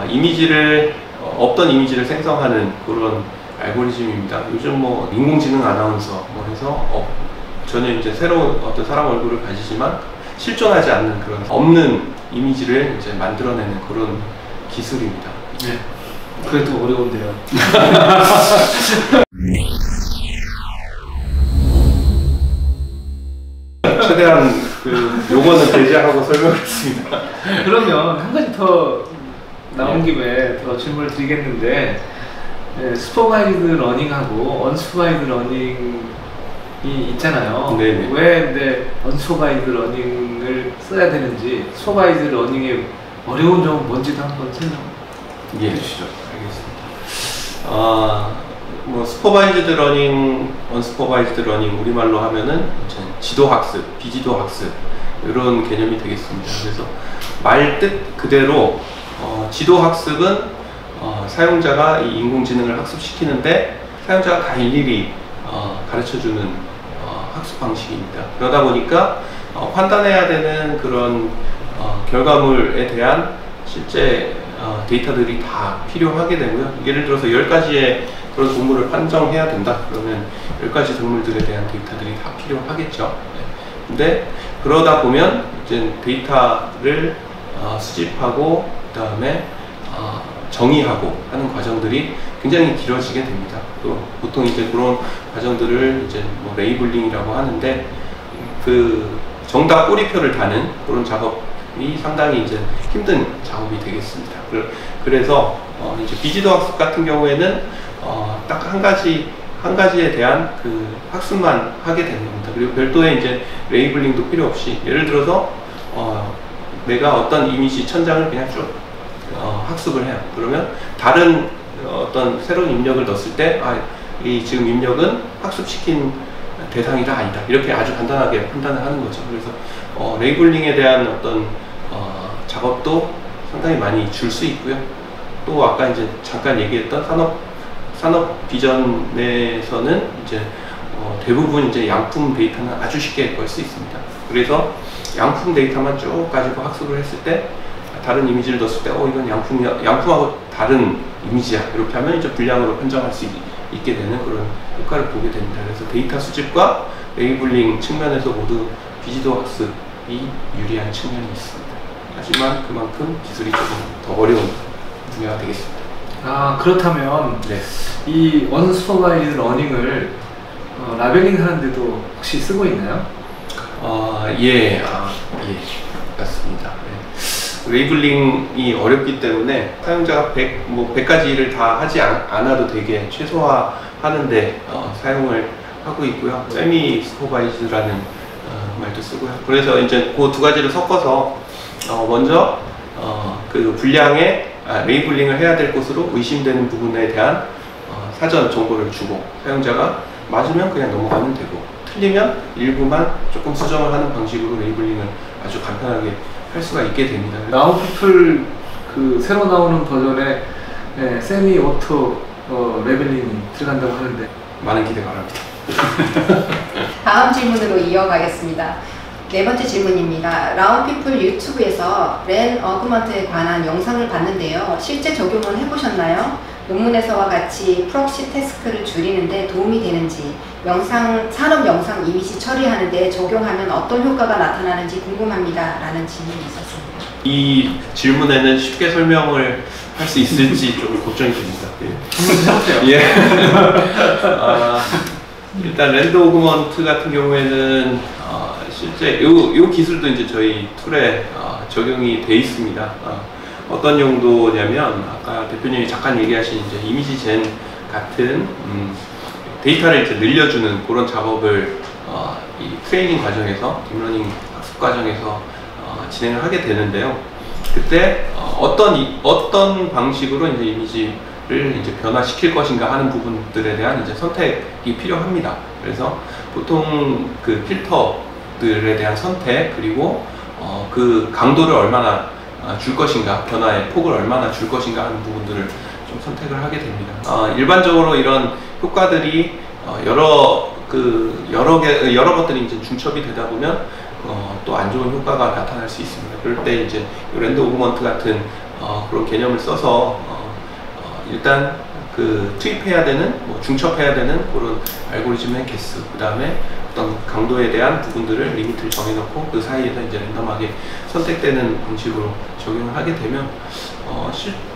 이미지를 없던 이미지를 생성하는 그런 알고리즘입니다. 요즘 뭐 인공지능 아나운서 뭐 해서 전혀 이제 새로운 어떤 사람 얼굴을 가지지만 실존하지 않는 그런 없는 이미지를 이제 만들어내는 그런 기술입니다. 네. 그래도 어려운데요. 최대한 그 요거는 배제하고 설명했습니다. 그러면 한 가지 더 나온 김에 더 질문을 드리겠는데, 슈퍼바이즈드 러닝하고 언슈퍼바이즈드 러닝이 있잖아요. 네네. 왜 근데 언슈퍼바이즈드 러닝을 써야 되는지, 슈퍼바이즈드 러닝의 어려운 점은 뭔지도 한번 설명해 주시죠. 알겠습니다. 뭐 슈퍼바이즈드 러닝, 언슈퍼바이즈드 러닝 우리말로 하면은 지도 학습, 비지도 학습 이런 개념이 되겠습니다. 그래서 말 뜻 그대로 지도 학습은 사용자가 이 인공지능을 학습시키는데 사용자가 다 일일이 가르쳐주는 학습 방식입니다. 그러다 보니까 판단해야 되는 그런 결과물에 대한 실제 데이터들이 다 필요하게 되고요. 예를 들어서 10가지의 그런 동물을 판정해야 된다 그러면 10가지 동물들에 대한 데이터들이 다 필요하겠죠. 근데 그러다 보면 이제 데이터를 수집하고 그 다음에 정의하고 하는 과정들이 굉장히 길어지게 됩니다. 또 보통 이제 그런 과정들을 이제 뭐 레이블링이라고 하는데 그 정답 꼬리표를 다는 그런 작업이 상당히 이제 힘든 작업이 되겠습니다. 그래서 이제 비지도 학습 같은 경우에는 딱 한 가지에 대한 그 학습만 하게 되는 겁니다. 그리고 별도의 이제 레이블링도 필요 없이 예를 들어서 내가 어떤 이미지 천장을 그냥 쭉 학습을 해요. 그러면 다른 어떤 새로운 입력을 넣었을 때 이 지금 입력은 학습시킨 대상이다 아니다 이렇게 아주 간단하게 판단을 하는 거죠. 그래서 레이블링에 대한 어떤 작업도 상당히 많이 줄 수 있고요. 또 아까 이제 잠깐 얘기했던 산업 비전에서는 이제 대부분 이제 양품 데이터는 아주 쉽게 걸 수 있습니다. 그래서 양품 데이터만 쭉 가지고 학습을 했을 때 다른 이미지를 넣었을 때 이건 양품하고 다른 이미지야 이렇게 하면 이제 불량으로 판정할 수 있게 되는 그런 효과를 보게 됩니다. 그래서 데이터 수집과 레이블링 측면에서 모두 비지도 학습이 유리한 측면이 있습니다. 하지만 그만큼 기술이 조금 더 어려운 분야가 되겠습니다. 그렇다면 네. 이 언슈퍼바이즈드 러닝을 라벨링 하는데도 혹시 쓰고 있나요? 예, 맞습니다. 네. 레이블링이 어렵기 때문에 사용자가 100가지 일을 다 하지 않아도 되게 최소화하는데 사용을 하고 있고요. 세미 슈퍼바이즈드라는 말도 쓰고요. 그래서 이제 그 두 가지를 섞어서 먼저 그 분량의 레이블링을 해야 될 것으로 의심되는 부분에 대한 사전 정보를 주고 사용자가 맞으면 그냥 넘어가면 되고 틀리면 일부만 조금 수정을 하는 방식으로 레이블링을 아주 간편하게 할 수가 있게 됩니다. 나우피플 그 새로 나오는 버전에 세미 오토 레벨링이 들어간다고 하는데 많은 기대 바랍니다. 다음 질문으로 이어가겠습니다. 네 번째 질문입니다. 라운피플 유튜브에서 렌 어그먼트에 관한 영상을 봤는데요. 실제 적용을 해보셨나요? 논문에서와 같이 프록시 태스크를 줄이는데 도움이 되는지, 산업 영상 이미지 처리하는데 적용하면 어떤 효과가 나타나는지 궁금합니다. 라는 질문이 있었습니다. 이 질문에는 쉽게 설명을 할 수 있을지 좀 걱정이 됩니다. 한번 해보세요. 일단 렌더 오그먼트 같은 경우에는 실제 요 기술도 이제 저희 툴에 적용이 돼 있습니다. 어떤 용도냐면 아까 대표님이 잠깐 얘기하신 이제 이미지 젠 같은 데이터를 이제 늘려주는 그런 작업을 이 트레이닝 과정에서 딥러닝 학습 과정에서 진행을 하게 되는데요. 그때 어떤 방식으로 이제 이미지를 이제 변화시킬 것인가 하는 부분들에 대한 이제 선택이 필요합니다. 그래서 보통 그 필터들에 대한 선택 그리고 그 강도를 얼마나 줄 것인가, 변화의 폭을 얼마나 줄 것인가 하는 부분들을 좀 선택을 하게 됩니다. 일반적으로 이런 효과들이 여러 것들이 이제 중첩이 되다 보면 또 안 좋은 효과가 나타날 수 있습니다. 그럴 때 이제 렌더 오그먼트 같은 그런 개념을 써서 일단 그 투입해야 되는, 중첩해야 되는 그런 알고리즘의 개수, 그 다음에 어떤 강도에 대한 부분들을 리미트를 정해놓고 그 사이에서 이제 랜덤하게 선택되는 방식으로 적용을 하게 되면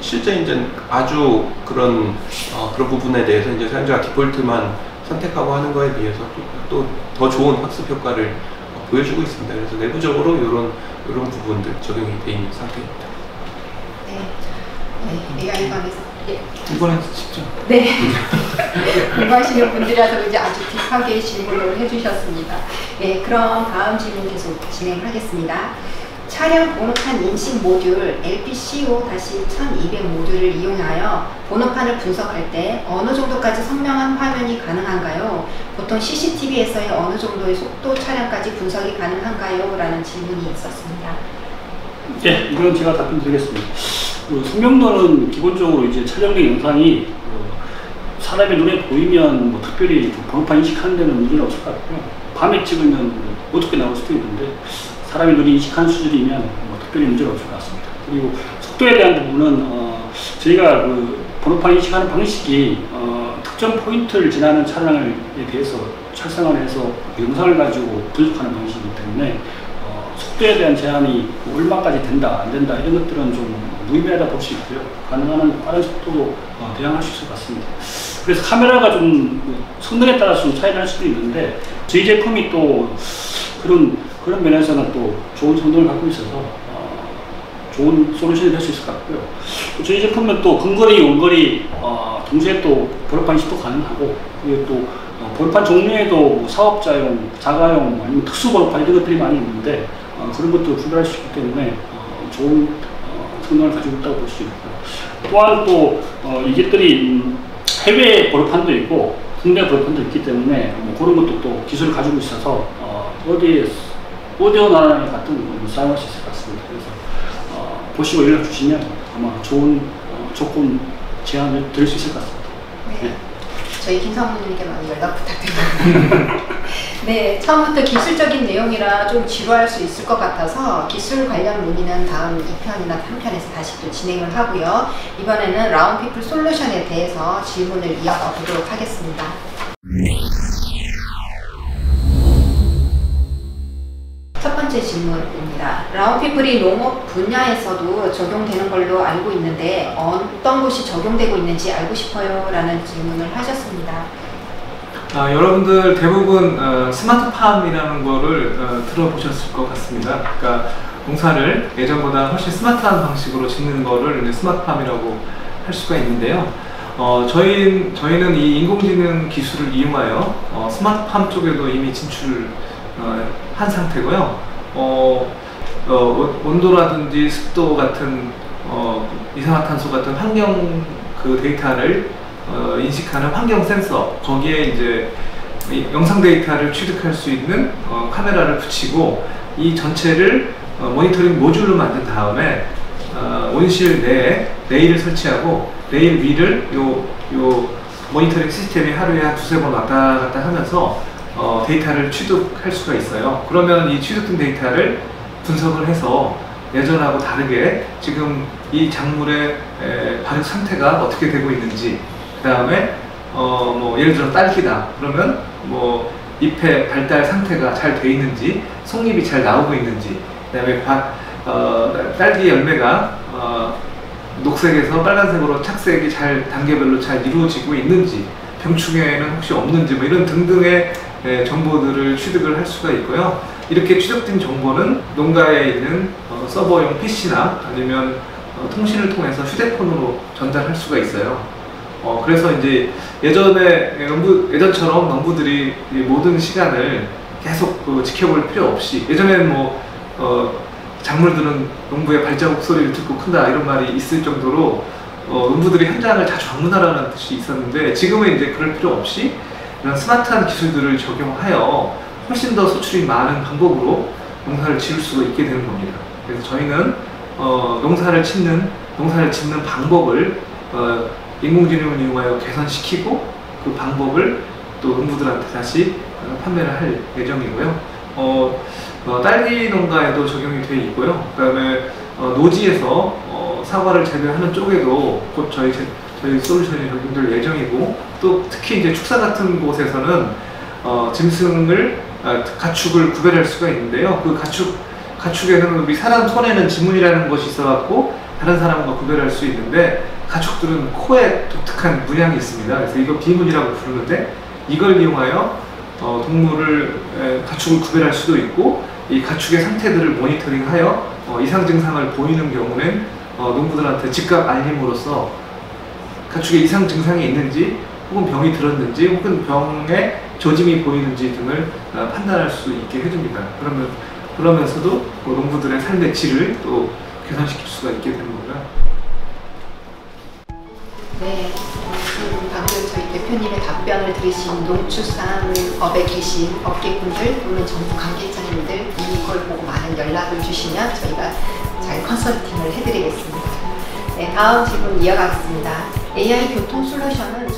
실제 이제 아주 그런 부분에 대해서 이제 사용자가 디폴트만 선택하고 하는 거에 비해서 또 더 좋은 학습 효과를 보여주고 있습니다. 그래서 내부적으로 이런 부분들 적용이 되어 있는 상태입니다. 네, AI관에서 이번에 직접. 네. 공부하시는 분들이라서 이제 아주 딥하게 질문을 해주셨습니다. 네, 그럼 다음 질문 계속 진행하겠습니다. 차량 번호판 인식 모듈 LPCO-1200 모듈을 이용하여 번호판을 분석할 때 어느 정도까지 선명한 화면이 가능한가요? 보통 CCTV에서의 어느 정도의 속도 차량까지 분석이 가능한가요? 라는 질문이 있었습니다. 네, 이건 제가 답변드리겠습니다. 선명도는 기본적으로 이제 촬영된 영상이 사람의 눈에 보이면 뭐 특별히 번호판 인식하는 데는 문제는 없을 것 같고요. 밤에 찍으면 어둡게 나올 수도 있는데 사람의 눈이 인식하는 수준이면 뭐 특별히 문제는 없을 것 같습니다. 그리고 속도에 대한 부분은 저희가 그 번호판 인식하는 방식이 특정 포인트를 지나는 차량에 대해서 촬영을 해서 영상을 가지고 분석하는 방식이기 때문에 속도에 대한 제한이 얼마까지 된다, 안 된다 이런 것들은 좀 무의미하다 볼 수 있고요. 가능한 빠른 속도로 대항할 수 있을 것 같습니다. 그래서 카메라가 좀 성능에 따라서 좀 차이가 날 수도 있는데 저희 제품이 또 그런 면에서는 또 좋은 성능을 갖고 있어서 좋은 솔루션이 될 수 있을 것 같고요. 또 저희 제품은 또 근거리, 원거리 동시에 또 번호판 인식도 가능하고 그리고 또 번호판 종류에도 뭐 사업자용, 자가용 아니면 특수 번호판 이런 것들이 많이 있는데 그런 것도 구별할 수 있기 때문에 좋은 성능을 가지고 있다고 볼 수 있고 또한 또 이것들이 해외 번호판도 있고 국내 번호판도 있기 때문에 뭐 그런 것도 또 기술을 가지고 있어서 어디에 나라에 같은 사용할 수 있을 것 같습니다. 그래서 보시고 연락 주시면 아마 좋은 조건 제안을 드릴 수 있을 것 같습니다. 네. 네. 저희 김사모님께 많이 연락 부탁드립니다. 네, 처음부터 기술적인 내용이라 좀 지루할 수 있을 것 같아서 기술 관련 문의는 다음 2편이나 3편에서 다시 또 진행을 하고요. 이번에는 라운피플 솔루션에 대해서 질문을 이어가 보도록 하겠습니다. 첫 번째 질문입니다. 라운피플이 농업 분야에서도 적용되는 걸로 알고 있는데 어떤 곳이 적용되고 있는지 알고 싶어요 라는 질문을 하셨습니다. 여러분들 대부분 스마트팜이라는 거를 들어보셨을 것 같습니다. 그러니까 농사를 예전보다 훨씬 스마트한 방식으로 짓는 거를 스마트팜이라고 할 수가 있는데요. 저희는 이 인공지능 기술을 이용하여 스마트팜 쪽에도 이미 진출을 한 상태고요. 온도라든지 습도 같은 이산화탄소 같은 환경 그 데이터를 인식하는 환경 센서, 거기에 이제 영상 데이터를 취득할 수 있는 카메라를 붙이고 이 전체를 모니터링 모듈로 만든 다음에 온실 내에 레일을 설치하고 레일 위를 요 모니터링 시스템이 하루에 한 2-3번 왔다 갔다 하면서 데이터를 취득할 수가 있어요. 그러면 이 취득된 데이터를 분석을 해서 예전하고 다르게 지금 이 작물의 발육 상태가 어떻게 되고 있는지, 그 다음에 뭐 예를 들어 딸기다 그러면 뭐 잎의 발달 상태가 잘 돼 있는지, 속잎이 잘 나오고 있는지, 그 다음에 딸기 열매가 녹색에서 빨간색으로 착색이 잘 단계별로 잘 이루어지고 있는지, 병충해는 혹시 없는지 뭐 이런 등등의 정보들을 취득을 할 수가 있고요. 이렇게 취득된 정보는 농가에 있는 서버용 PC나 아니면 통신을 통해서 휴대폰으로 전달할 수가 있어요. 그래서 이제 예전처럼 농부들이 모든 시간을 계속 지켜볼 필요 없이, 예전에는 뭐 작물들은 농부의 발자국 소리를 듣고 큰다 이런 말이 있을 정도로 농부들이 현장을 자주 방문하라는 뜻이 있었는데, 지금은 이제 그럴 필요 없이 이런 스마트한 기술들을 적용하여 훨씬 더 소출이 많은 방법으로 농사를 지을 수가 있게 되는 겁니다. 그래서 저희는 농사를 짓는 방법을 인공지능을 이용하여 개선시키고 그 방법을 또 농부들한테 다시 판매를 할 예정이고요. 딸기 농가에도 적용이 되어 있고요. 그 다음에 노지에서 사과를 재배하는 쪽에도 곧 저희 솔루션이 적용될 예정이고, 또 특히 이제 축사 같은 곳에서는 짐승을 가축을 구별할 수가 있는데요. 그 가축에는 우리 사람 손에는 지문이라는 것이 있어갖고 다른 사람과 구별할 수 있는데, 가축들은 코에 독특한 문양이 있습니다. 그래서 이거 비문이라고 부르는데, 이걸 이용하여 가축을 구별할 수도 있고, 이 가축의 상태들을 모니터링하여 이상 증상을 보이는 경우는 농부들한테 즉각 알림으로써 가축에 이상 증상이 있는지, 혹은 병이 들었는지, 혹은 병의 조짐이 보이는지 등을 판단할 수 있게 해줍니다. 그러면서도 농부들의 삶의 질을 또 개선시킬 수가 있게 되는 겁니다. 네, 방금 저희 대표님의 답변을 들으신 농축산업에 계신 업계분들 또는 정부 관계자님들, 이걸 보고 많은 연락을 주시면 저희가 잘 컨설팅을 해드리겠습니다. 네, 다음 질문 이어가겠습니다. AI 교통 솔루션은